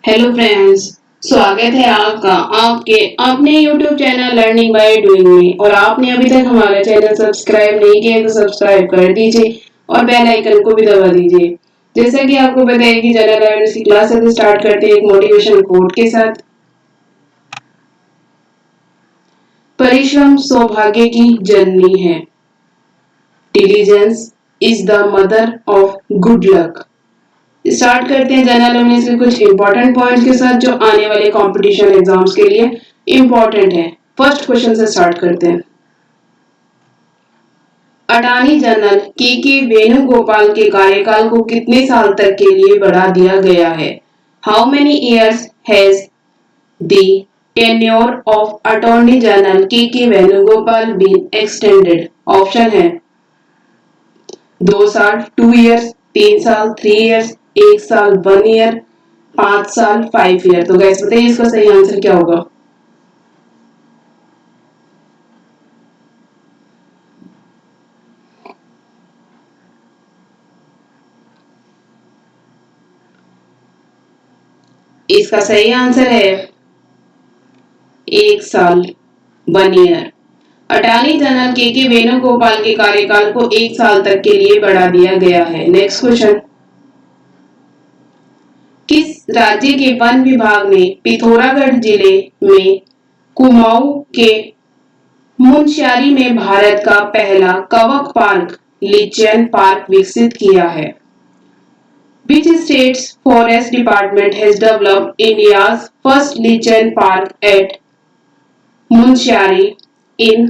Hello friends, स्वागत है आपका आपके अपने YouTube channel learning by doing में। और आपने अभी तक हमारा चैनल सब्सक्राइब नहीं किया तो सब्सक्राइब कर दीजिए और बेल आइकन को भी दबा दीजिए। जैसा कि आपको पता है कि जनरल अवेयरनेस की क्लास अभी स्टार्ट करते हैं एक मोटिवेशन कोट के साथ। परिश्रम सौभाग्य की जननी है। Diligence is the mother of good luck. Start करते हैं जनरल अवेयरनेस के कुछ इंपॉर्टेंट पॉइंट्स के साथ जो आने वाले कंपटीशन एग्जाम्स के लिए इंपॉर्टेंट है। फर्स्ट क्वेश्चन से स्टार्ट करते हैं। अटॉर्नी जनरल के वेणुगोपाल के कार्यकाल को कितने साल तक के लिए बढ़ा दिया गया है? How many years has the tenure of attorney general के वेणुगोपाल बीन एक्सटेंडेड? ऑप्शन है 2 साल 2 ईयर्स, 3 साल 3 ईयर्स, 1 साल 1 ईयर, 5 साल 5 ईयर। तो गैस बताइए इसका सही आंसर क्या होगा? इसका सही आंसर है 1 साल 1 ईयर। अटॉर्नी जनरल के वेणुगोपाल के कार्यकाल को 1 साल तक के लिए बढ़ा दिया गया है। Next question. किस राज्य के वन विभाग ने पिथौरागढ़ जिले में कुमाऊं के मुनस्यारी में भारत का पहला कवक पार्क लीचेन पार्क विकसित किया है? Which state's forest department has developed India's first lichen park at Munshari in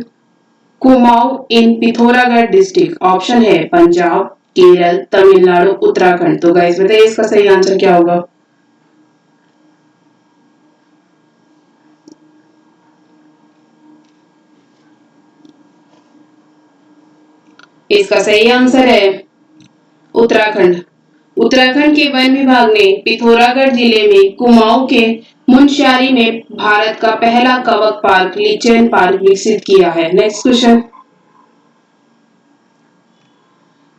Kumaon in Pithoragarh district? Option है पंजाब, केरल, तमिलनाडु, उत्तराखंड। तो गाइस बताइए इसका सही आंसर क्या होगा? इसका सही आंसर है उत्तराखंड। उत्तराखंड के वन विभाग ने पिथौरागढ़ जिले में कुमाऊं के मुनस्यारी में भारत का पहला कवक पार्क लीचेन पार्क विकसित किया है। Next question.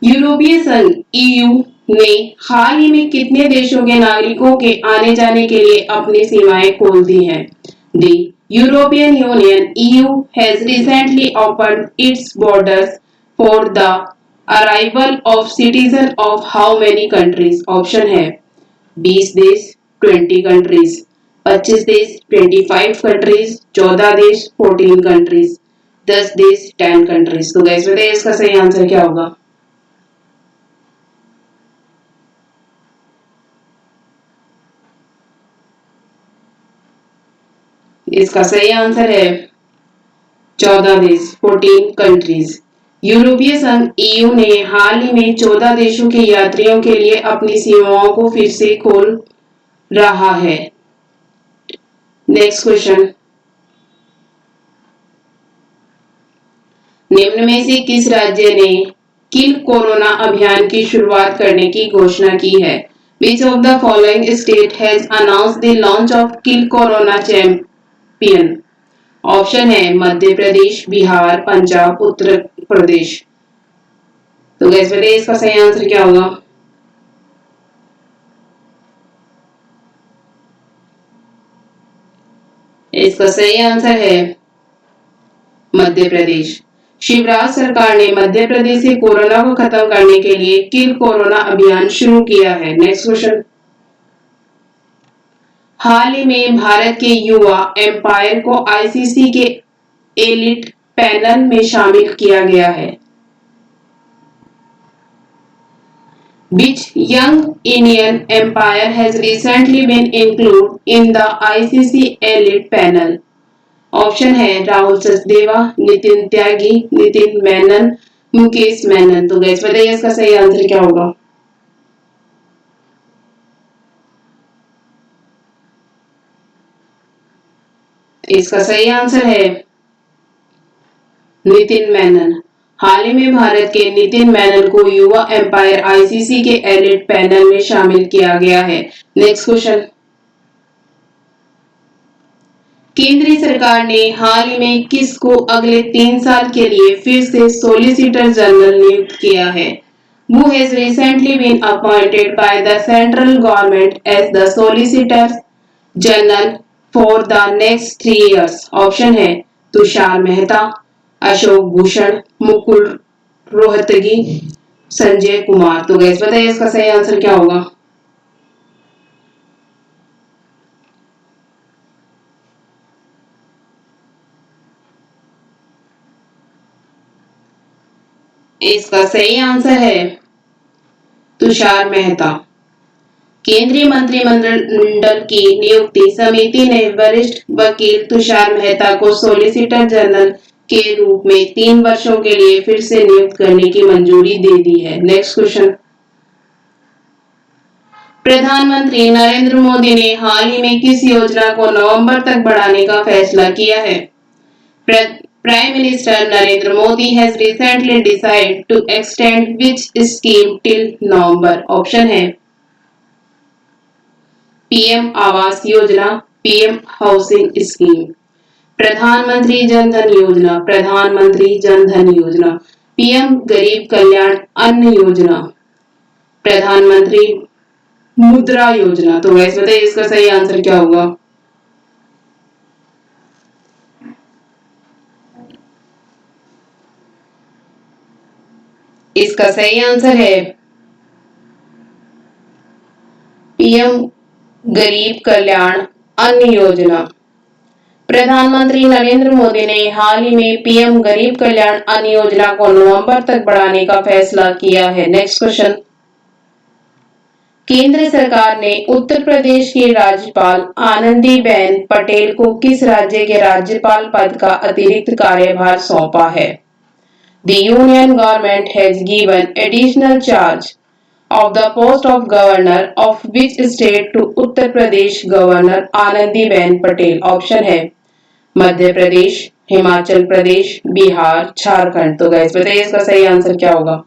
यूरोपीय संघ ईयू ने हाल ही में कितने देशों के नागरिकों के आने जाने के लिए अपनी सीमाएं खोल दी हैं? The European Union (EU) has recently opened its borders for the arrival of citizens of how many countries? Option है 20 देश 20 कंट्रीज, 25 देश 25 कंट्रीज, 14 देश 14 कंट्रीज, 10 देश 10 कंट्रीज। तो गैस बताइए इसका सही आंसर क्या होगा? इसका सही आंसर है 14 देश 14 कंट्रीज। यूरोपीय संघ ईयू ने हाल ही में 14 देशों के यात्रियों के लिए अपनी सीमाओं को फिर से खोल रहा है। Next question. निम्न में से किस राज्य ने किल कोरोना अभियान की शुरुआत करने की घोषणा की है? Which of the following state has announced the launch of kill corona champion? Option है मध्य प्रदेश, बिहार, पंजाब, उत्तर प्रदेश। तो गैस बताइए इसका सही आंसर क्या होगा? इसका सही आंसर है मध्य प्रदेश। शिवराज सरकार ने मध्य प्रदेश से कोरोना को खत्म करने के लिए किल कोरोना अभियान शुरू किया है। Next question. हाल ही में भारत के युवा एम्पायर को आईसीसी के एलिट पैनल में शामिल किया गया है। Which young Indian empire has recently been included in the ICC elite panel? Option है राहुल सचदेवा, नितिन त्यागी, नितिन मेनन, मुकेश मेनन। तो गैस बताइए इसका सही आंसर क्या होगा? इसका सही आंसर है नितिन मेनन। हाल ही में भारत के नितिन मेनन को युवा एम्पायर आईसीसी के एलिट पैनल में शामिल किया गया है। Next question. केंद्रीय सरकार ने हाल ही में किसको अगले 3 साल के लिए फिर से सॉलिसिटर जनरल नियुक्त किया है? Who has recently been appointed by the central government as the Solicitor general for the next 3 years? Option है तुषार मेहता, अशोक भूषण, मुकुल रोहतगी, संजय कुमार। तो गैस बताइए इसका सही आंसर क्या होगा। इसका सही आंसर है तुषार मेहता। केंद्रीय मंत्रिमंडल की नियुक्ति समिति ने वरिष्ठ वकील तुषार मेहता को सॉलिसिटर जनरल के रूप में 3 वर्षों के लिए फिर से नियुक्त करने की मंजूरी दे दी है। Next question. प्रधानमंत्री नरेंद्र मोदी ने हाल ही में किस योजना को नवंबर तक बढ़ाने का फैसला किया है। Prime Minister Narendra Modi has recently decided to extend which scheme till November? Option है PM Awas Yojana, PM housing scheme, प्रधानमंत्री जन धन योजना, प्रधानमंत्री जन धन योजना, पीएम गरीब कल्याण अन्न योजना, प्रधानमंत्री मुद्रा योजना। तो वैसे बताइए इसका सही आंसर क्या होगा। इसका सही आंसर है पीएम गरीब कल्याण अन्न योजना। प्रधानमंत्री नरेंद्र मोदी ने हाल ही में पीएम गरीब कल्याण अन्न योजना को नवंबर तक बढ़ाने का फैसला किया है। Next question. केंद्र सरकार ने उत्तर प्रदेश की राज्यपाल आनंदीबेन पटेल को किस राज्य के राज्यपाल पद का अतिरिक्त कार्यभार सौंपा है। The union government has given additional charge of the post of governor of which state to Uttar Pradesh governor Anandiben Patel. Option है मध्य प्रदेश, हिमाचल प्रदेश, बिहार, झारखंड। तो गाइस बताइए इसका सही आंसर क्या होगा।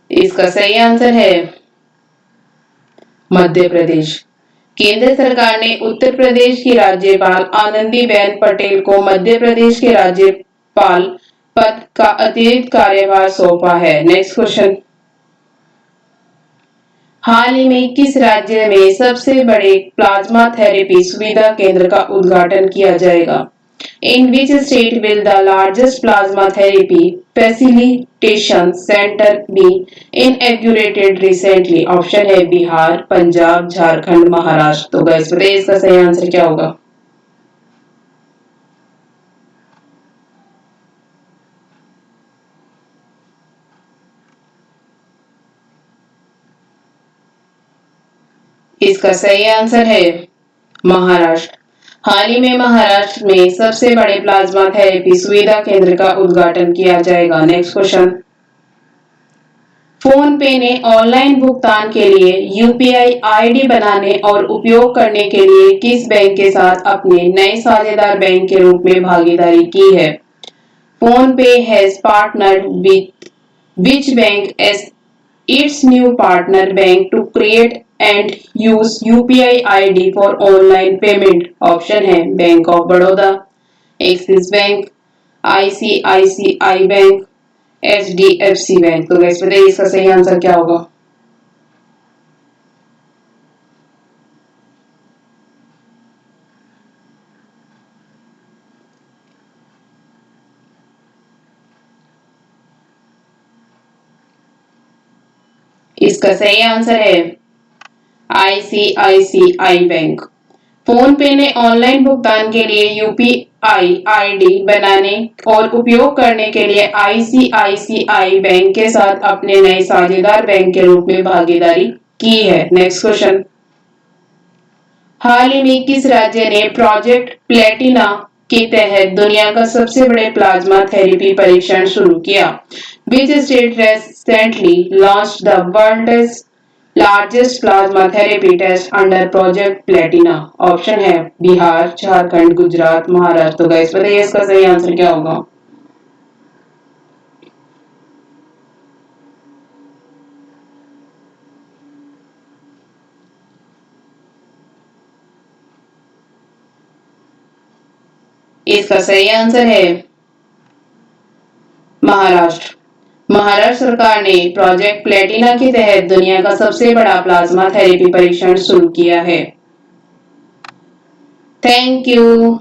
इसका सही आंसर है मध्य प्रदेश। केंद्र सरकार ने उत्तर प्रदेश की राज्यपाल आनंदीबेन पटेल को मध्य प्रदेश के राज्यपाल पद का अतिरिक्त कार्यभार सौंपा है। Next question. हाल ही में किस राज्य में सबसे बड़े प्लाज्मा थेरेपी सुविधा केंद्र का उद्घाटन किया जाएगा। In which state will the largest plasma therapy facilitation center be inaugurated recently? Option है बिहार, पंजाब, झारखंड, महाराष्ट्र। तो गाइस बताइए इसका सही आंसर क्या होगा। इसका सही आंसर है महाराष्ट्र। हाल ही में महाराष्ट्र में सबसे बड़े प्लाज्मा थेरेपी सुविधा केंद्र का उद्घाटन किया जाएगा। Next question. फोन पे ने ऑनलाइन भुगतान के लिए यूपीआई आईडी बनाने और उपयोग करने के लिए किस बैंक के साथ अपने नए साझेदार बैंक के रूप में भागीदारी की है। फोन पे has partnered with which bank as its new partner bank to create and use UPI ID for online payment? Option है bank of Baroda, Axis bank, ICICI bank, HDFC bank. तो गैस बताइए इसका सही आंसर क्या होगा। इसका सही आंसर है आईसीआईसीआई बैंक। फोन पे ने ऑनलाइन भुगतान के लिए यूपीआई आईडी बनाने और उपयोग करने के लिए आईसीआईसीआई बैंक के साथ अपने नए साझेदार बैंक के रूप में भागीदारी की है। Next question. हाल ही में किस राज्य ने प्रोजेक्ट प्लेटिना के तहत दुनिया का सबसे बड़े प्लाज्मा थेरेपी परीक्षण शुरू किया। Which state recently launched the world's largest plasma therapy test under Project Platina? Option है बिहार, झारखंड, गुजरात, महाराष्ट्र। तो गाइस बताइए इसका सही आंसर क्या होगा। इसका सही आंसर है महाराष्ट्र। महाराष्ट्र सरकार ने प्रोजेक्ट प्लेटिना के तहत दुनिया का सबसे बड़ा प्लाज्मा थेरेपी परीक्षण शुरू किया है। Thank you.